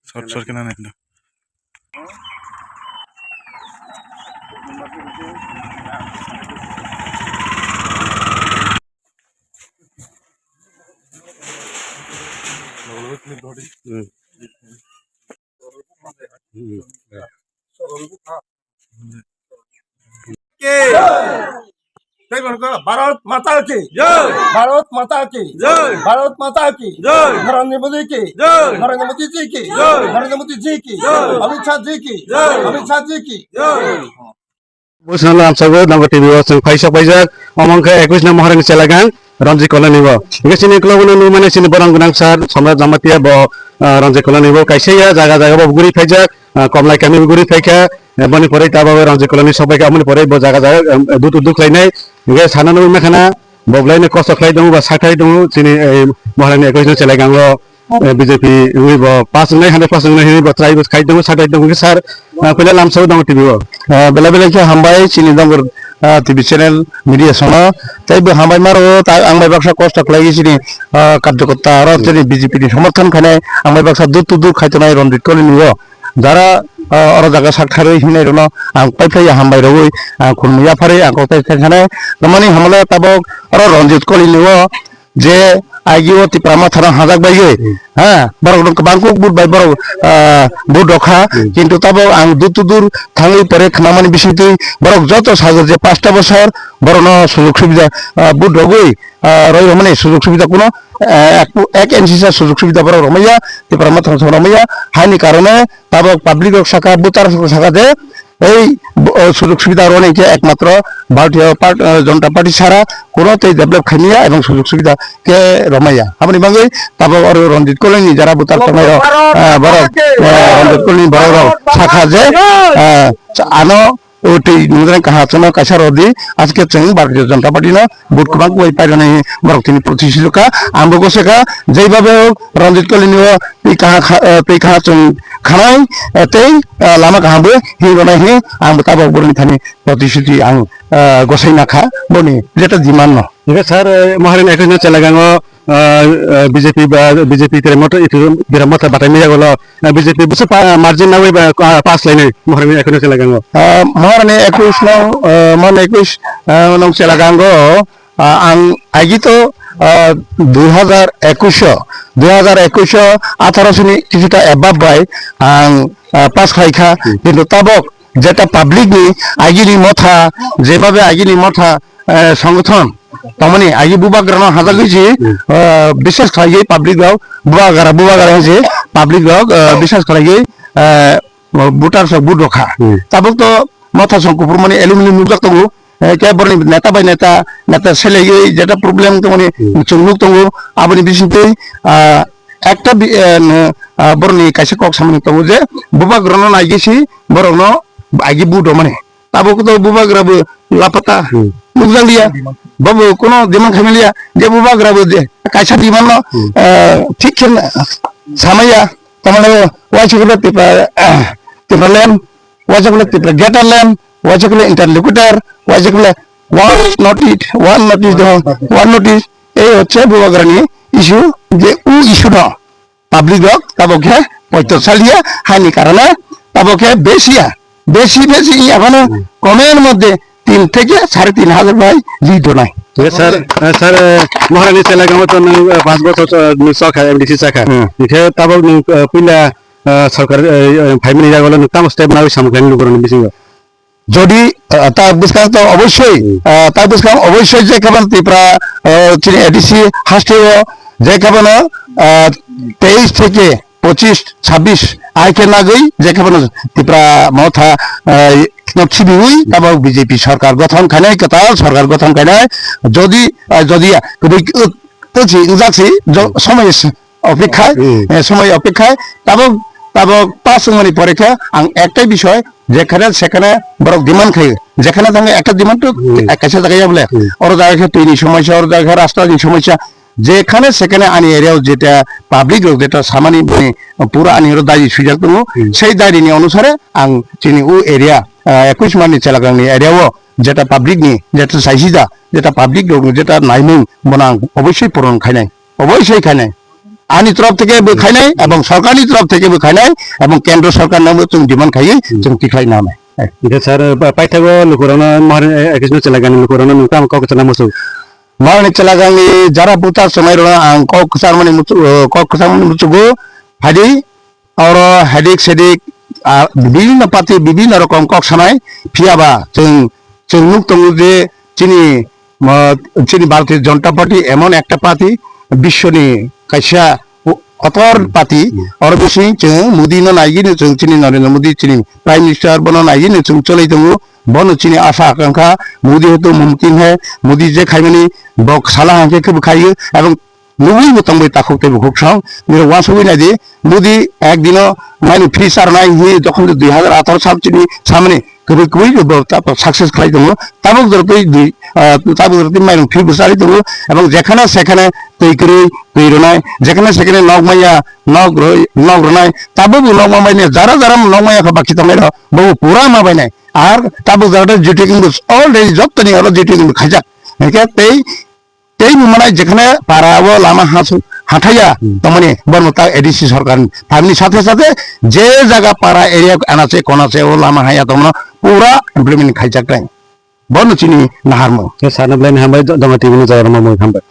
Short short কেনা নেই भारत माता की जय, भारत माता की जय, भारत माता की जय, नरेंद्र मोदी की जय, नरेंद्र मोदी जी की जय, नरेंद्र मोदी जी की जय, अमित शाह जी की जय, अमित शाह जी की जय। Busan amsago nang TV wasung paisa paisa omong ke 21 na maharani celagang Ranji Koloni bo. Ike sini kalau bunu mana sini barang gunang sar samra jamatia bo Ranji Koloni bo kaisa ya jaga bo guri paisa komlai kami guri paika bani pore ta bo Ranji Koloni sabai ka mani pore bo jaga duk lainai ike sana nu mekhana boblai ne kosto khlai dong ba sakai dong sini maharani 21 na celagang lo BJP ui bo pas nai 100% nai bo trai bo khai dong sakai dong sar pela lamsago dong TV bo bela bela ke hambai sini dong TV channel media sono tai bo hambai maro ta angbai baksa kosto khlai sini কার্যকর্তা আর যদি BJP সমর্থন খানে angbai baksa dur khaitonai Ranjit Koloni bo jara oro jaga saktharo hinai rono ang paifai hambai roi khunmiya phare ang kotai khane namani hamla tabok oro Ranjit Koloni bo je agiwo tiprama thara hajak baige ha borok bangkok bud bai borok bud rokha kintu tabo ang dur thangi pore khamani bisitui borok joto sajar je 5টা বছর বরনো সুযোগ সুবিধা বুড রগই রই মানে সুযোগ সুবিধা কোনো এক এনসিসা সুযোগ সুবিধা বড় রমাইয়া তিপ্রামা থরা রমাইয়া হাইনি কারণে তাবো পাবলিক শাখা বুতার শাখাতে এই সুযোগ সুবিধা রনেকে একমাত্র ভারতীয় জনতা পার্টি ছাড়া কোনোতেই ডেভেলপ খাইনিয়া এবং সুযোগ সুবিধা কে রমাইয়া আপনি বাঙ্গই তাবো আর Ranjit Koloni যারা বুতার সময় বড় Ranjit Koloni বড় শাখা যে আনো ওটি নুদরান কাহাচনা কাছারদি আজকে চং ভারতীয় জনতা পার্টি না ভোট কমাক ওই পাইরানি বরক তিনি প্রতিষ্ঠাকা আমবো সেকা যেইভাবে Ranjit Koloni এই কাহা চং খানাই তেই লামা কাহাবো হি বনাই হি আম তাবো বরনি থানি প্রতিশ্রুতি আং গসাই নাখা বনি যেটা ডিমান্ড ন ঠিক স্যার মহারানি 21 না চেলাগাঙ্গ BJP তে মত itu biramata batai meja golo BJP busa margin nawe pas lain mharani 21 celagango mharani 21 no mon 21 nong celagango ang agito 2021 18 sini কিছুটা এবাব বাই আং পাস খাইখা কিন্তু তাবক যেটা পাবলিক নি আগিনি মথা যেভাবে আগিনি মথা সংগঠন তামানে আগে বুবাগ্রানো হাজা গইছি বিশ্বাস খাইয়ে পাবলিক গাও বুবাগারা হইছে পাবলিক গাও বিশ্বাস খাইয়ে বুটার সব বুট রখা তাবক তো মথা সংকুপুর মানে এলুমিনিয়াম নুজাক তঙ্গু কে বরনি নেতা বাই নেতা ছেলে যেটা প্রবলেম তো মানে চুনুক তঙ্গু আপনি বিশিতে একটা বরনি কাছে কক সামনে তঙ্গু যে বুবাগ্রানো নাই গেছি বরনো আগে বুট মানে তাবক তো বুবাগ্রাবো লাপাতা নুজাক দিয়া বাবু কোন দিমান খামিলিয়া যে বুবাগ্রাবো যে কাইসা দিমান ন ঠিক সামাইয়া তামানে ওয়াইছগুলো টিপা ল্যাম্প ওয়াইছগুলো টিপা গেটার ল্যাম্প ওয়াইছগুলো ইন্টারলিকুটার ওয়াইছগুলো ওয়ান নোটিস এই হচ্ছে বুবাগ্রানি ইস্যু যে ইস্যু ন পাবলিক তাবকে পৈতশালিয়া হানি কারণে তাবকে বেশি এখনো কমের মধ্যে 3 থেকে 3,500 ভাই লিড নাই স্যার মহারানি চেলাগাঁও তো 5 বছর সখা এমডিসি সখা ইখে তাব পিলা সরকার 5 মিনিট আগলে তাম স্টেপ নাও সামগ্রী লুকরন বিসিং যদি তা বুঝকাম তো অবশ্যই যে কেবল ত্রিপুরা এডিসি হাস্টেও যে কেবল 23 থেকে 25-26 আইকে না গই যে কেবল ত্রিপুরা মথা নছিবিউই তাবো বিজেপি সরকার গঠন খানে কথা সরকার গঠন খানে যদি তোছি যাচ্ছি সময় অপেক্ষায় তাবো 5 মিনিট পরীক্ষা আং একটাই বিষয় যেখানে সেখানে বড় ডিমান্ড খাই যেখানে থাকে একটা ডিমান্ড তো কাছে জায়গায় বলে ওর জায়গায় তৈরি সমস্যা ওর জায়গায় রাস্তার সমস্যা যেখানে সেখানে আনি এরিয়াও যেটা পাবলিক যেটা সামানি মানে পুরো আনি দায়ী সুযোগ দো সেই দায়ী নিয়ে অনুসারে আং চিনি ও এরিয়া 21 মানি চেলাগাংনি এরিয়াও যেটা পাবলিক নি যেটা সাইজিদা যেটা পাবলিক যেটা নাইমিং বনাং অবশ্যই পূরণ খাইনাই आंनि तरफ থেকে बोखायनाय এবং सरकारनि तरफ থেকে बोखायनाय এবং केंद्र सरकारनावबो जों डिमान्ड खायो जों टिख्लायनो हानाय Ika sar paitago lukurana maharin ekisno celagan lukurana nungtam kau kecana musuh. मारने चला जांगे जरा पुता समय रोना आंग कॉक कसार मने मुचुगो हादी और हेडिक सेडिक विभिन्न पार्टी विभिन्न रकम कॉक सानाय फियाबा जों नुक्तंगु जे चिनी भारतीय जनता पार्टी एमन एकटा पार्टी विश्वनि कायसा अतर पार्टी और बेसि जों मोदी न नायगिनो जों चिनी नरेंद्र मोदी चिनी प्राइम मिनिस्टर बनो नायगिनो जों चलै दंगो बनो चिनी आशा आकांक्षा मोदी तो मुमकिन है मोदी जे खाइमानी बक साला हांके के खाइयो एवं नुबुई बतंबे ताखोते बखोखसां मेरे वासुबी नादि मोदी एक दिन माने फ्री सारनाय हि जखन 2018 साल चिनी सामने कबे कबे ताप सक्सेस खाइ दंगो ताबो जरतै ताबो जरतै माने फ्री बसारि दंगो एवं जेखाना सेखाना तैकरै तैरनाय जेखाना सेखाना नगमाया नगरनाय ताबो नगमायने जारा जारा नगमाया का बाकी तंगाय बहु पूरा माबायनाय आर ताबो जरतै जिटिंग अलरेडी जत्तनि आरो जिटिंग खाइजा एके तै माने जेखाना पारावो लामा हाथाया तमाने बरमता एडीसी सरकार फामनि साथे साथे जे जागा पारा एरिया आनासे कोनासे ओ लामा हाया तमनो पूरा इमप्लीमेंट खाइजाक बन चिनी नाहारमो Sana belain hambai dong ati bunu jawar mamu hambai.